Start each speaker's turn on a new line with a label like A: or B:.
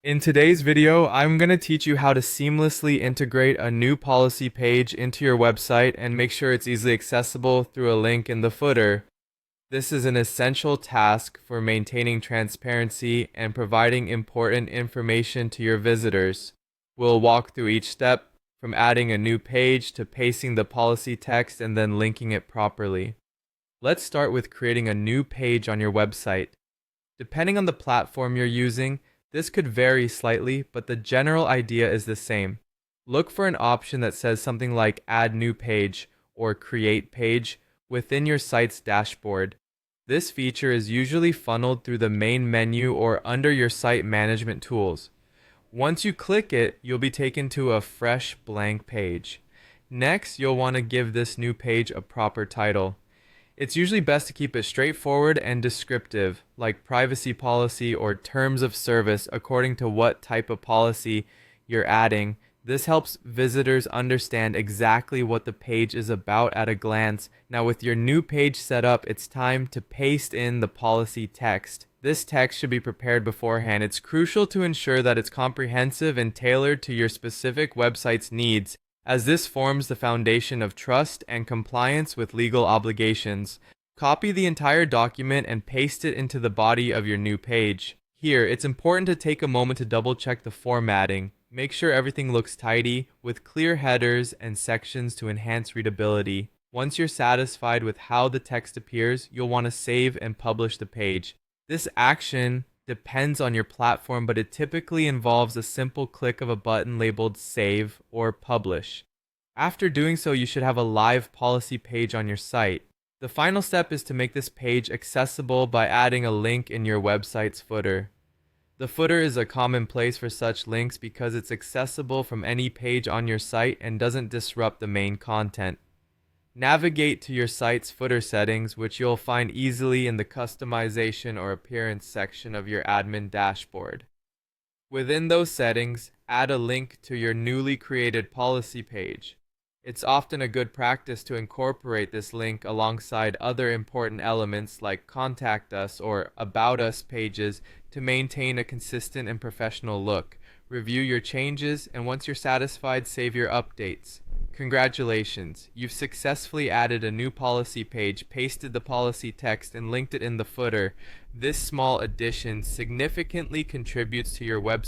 A: In today's video, I'm going to teach you how to seamlessly integrate a new policy page into your website and make sure it's easily accessible through a link in the footer. This is an essential task for maintaining transparency and providing important information to your visitors. We'll walk through each step, from adding a new page to pasting the policy text and then linking it properly. Let's start with creating a new page on your website. Depending on the platform you're using, this could vary slightly, but the general idea is the same. Look for an option that says something like Add New Page or Create Page within your site's dashboard. This feature is usually funneled through the main menu or under your site management tools. Once you click it, you'll be taken to a fresh blank page. Next, you'll want to give this new page a proper title. It's usually best to keep it straightforward and descriptive, like privacy policy or terms of service according to what type of policy you're adding. This helps visitors understand exactly what the page is about at a glance. Now, with your new page set up, it's time to paste in the policy text. This text should be prepared beforehand. It's crucial to ensure that it's comprehensive and tailored to your specific website's needs, as this forms the foundation of trust and compliance with legal obligations. Copy the entire document and paste it into the body of your new page. Here, it's important to take a moment to double check the formatting. Make sure everything looks tidy, with clear headers and sections to enhance readability. Once you're satisfied with how the text appears, you'll want to save and publish the page. This action depends on your platform, but it typically involves a simple click of a button labeled Save or Publish. After doing so, you should have a live policy page on your site. The final step is to make this page accessible by adding a link in your website's footer. The footer is a common place for such links because it's accessible from any page on your site and doesn't disrupt the main content. Navigate to your site's footer settings, which you'll find easily in the customization or appearance section of your admin dashboard. Within those settings, add a link to your newly created policy page. It's often a good practice to incorporate this link alongside other important elements like Contact Us or About Us pages to maintain a consistent and professional look. Review your changes, and once you're satisfied, save your updates. Congratulations, you've successfully added a new policy page, pasted the policy text, and linked it in the footer. This small addition significantly contributes to your website